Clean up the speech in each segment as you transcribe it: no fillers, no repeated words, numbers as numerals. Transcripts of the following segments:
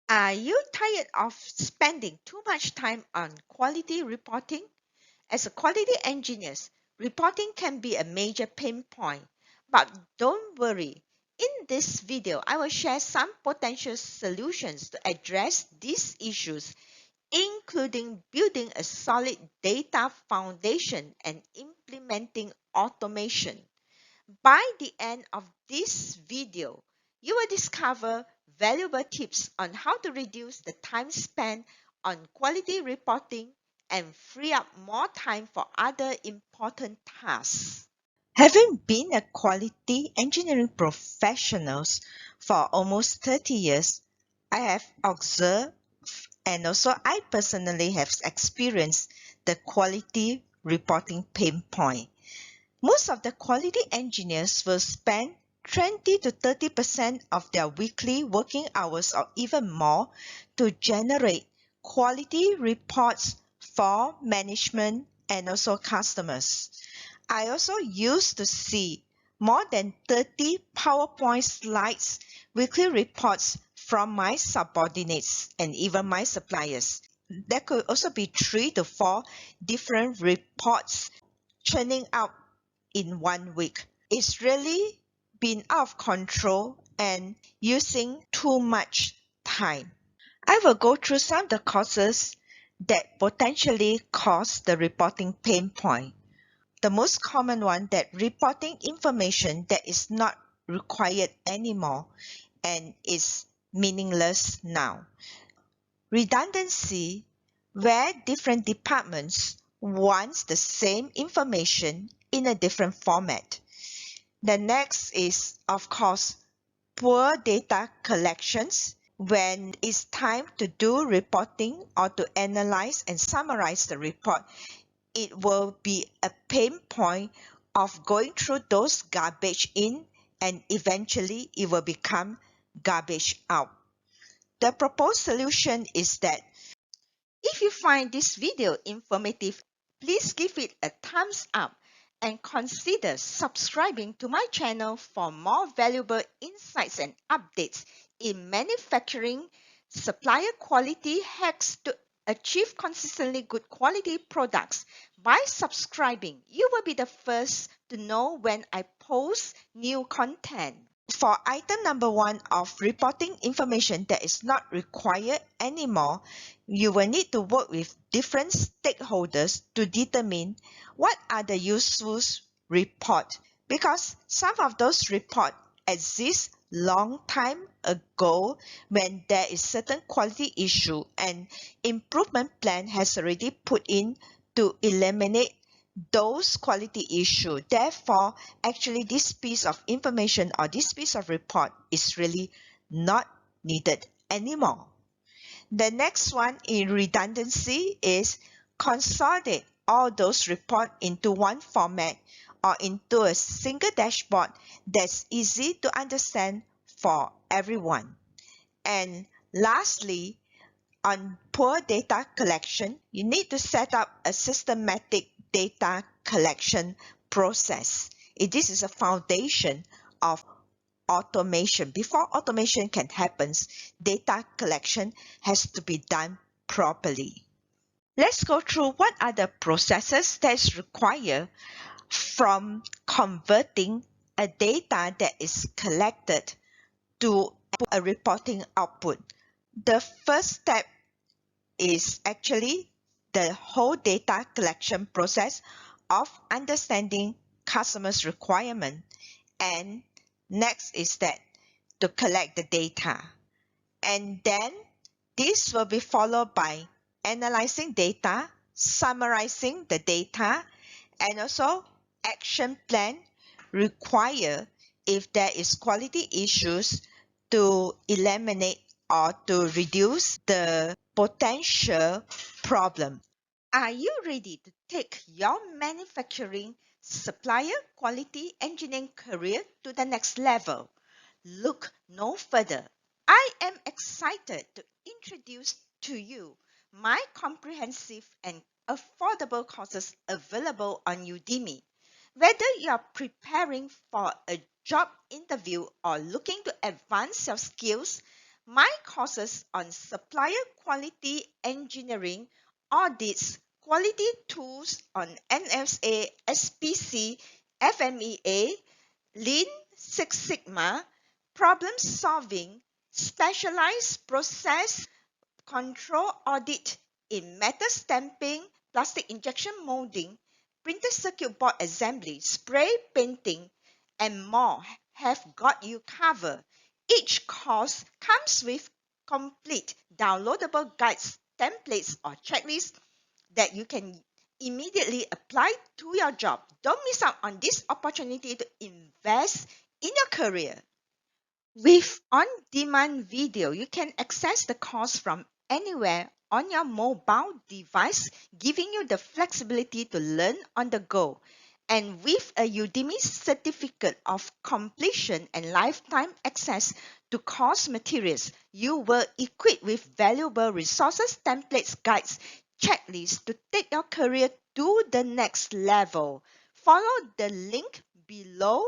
Are you tired of spending too much time on quality reporting? As a quality engineers, reporting can be a major pain point. But don't worry, in this video, I will share some potential solutions to address these issues, including building a solid data foundation and implementing automation. By the end of this video, you will discover valuable tips on how to reduce the time spent on quality reporting and free up more time for other important tasks. Having been a quality engineering professional for almost 30 years, I have observed and also I personally have experienced the quality reporting pain point. Most of the quality engineers will spend 20 to 30% of their weekly working hours or even more to generate quality reports for management and also customers. I also used to see more than 30 PowerPoint slides, weekly reports from my subordinates and even my suppliers. There could also be 3 to 4 different reports churning out in 1 week. It's really been out of control and using too much time. I will go through some of the causes that potentially cause the reporting pain point. The most common one, that reporting information that is not required anymore and is meaningless now. Redundancy, where different departments want the same information in a different format. The next is, of course, poor data collections. When it's time to do reporting or to analyze and summarize the report, it will be a pain point of going through those garbage in, and eventually it will become garbage out. The proposed solution is that if you find this video informative, please give it a thumbs up and consider subscribing to my channel for more valuable insights and updates in manufacturing, supplier quality hacks to achieve consistently good quality products. By subscribing, you will be the first to know when I post new content. For item number 1 of reporting information that is not required anymore, you will need to work with different stakeholders to determine what are the useful report, because some of those reports exist long time ago when there is certain quality issue and improvement plan has already put in to eliminate those quality issue. Therefore, actually this piece of information or this piece of report is really not needed anymore. The next one in redundancy is consolidate all those reports into one format or into a single dashboard that's easy to understand for everyone. And lastly, on poor data collection, you need to set up a systematic data collection process. This is a foundation of automation. Before automation can happen, data collection has to be done properly. Let's go through what are the processes that is required from converting a data that is collected to a reporting output. The first step is actually the whole data collection process of understanding customers' requirement. And next is that to collect the data. And then this will be followed by analyzing data, summarizing the data, and also action plan require if there is quality issues to eliminate or to reduce the potential problem. Are you ready to take your manufacturing, supplier, quality engineering career to the next level? Look no further. I am excited to introduce to you my comprehensive and affordable courses available on Udemy. Whether you are preparing for a job interview or looking to advance your skills, my courses on supplier quality engineering, audits, quality tools on NSA, SPC, FMEA, Lean Six Sigma, problem solving, specialized process control audit in metal stamping, plastic injection molding, printed circuit board assembly, spray painting, and more have got you covered. Each course comes with complete downloadable guides, templates, or checklists that you can immediately apply to your job. Don't miss out on this opportunity to invest in your career. With on-demand video, you can access the course from anywhere on your mobile device, giving you the flexibility to learn on the go. And with a Udemy certificate of completion and lifetime access to course materials, you will equipped with valuable resources, templates, guides, checklists to take your career to the next level. Follow the link below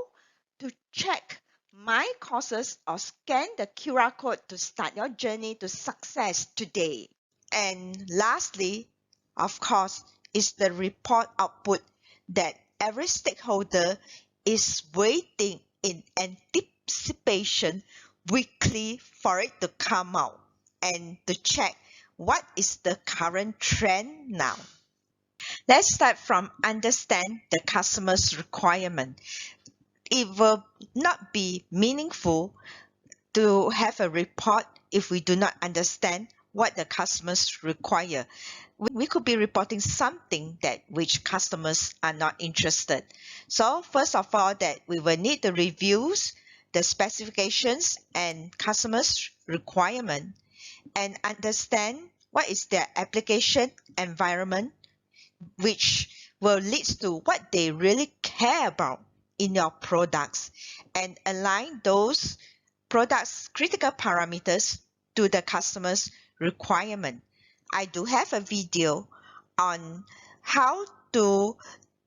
to check my courses or scan the QR code to start your journey to success today. And lastly, of course, is the report output that every stakeholder is waiting in anticipation weekly for it to come out and to check what is the current trend now. Let's start from understand the customer's requirement. It will not be meaningful to have a report if we do not understand what the customers require. We could be reporting something that which customers are not interested. So first of all, that we will need the reviews, the specifications and customers requirement, and understand what is their application environment, which will lead to what they really care about in your products, and align those products' critical parameters to the customer's requirement. I do have a video on how to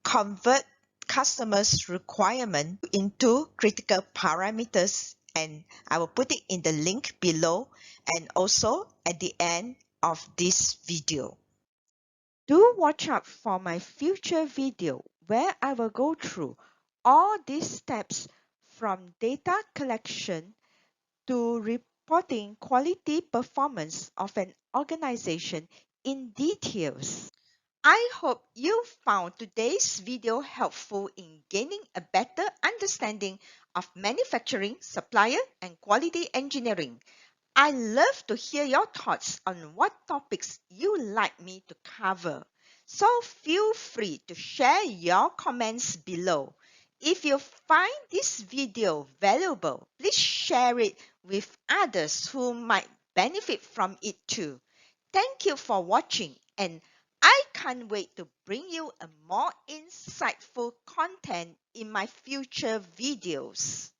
convert customers' requirement into critical parameters, and I will put it in the link below and also at the end of this video. Do watch out for my future video where I will go through all these steps from data collection to reporting quality performance of an organization in details. I hope you found today's video helpful in gaining a better understanding of manufacturing, supplier, and quality engineering. I love to hear your thoughts on what topics you like me to cover. So feel free to share your comments below. If you find this video valuable, please share it with others who might benefit from it too. Thank you for watching, and I can't wait to bring you a more insightful content in my future videos.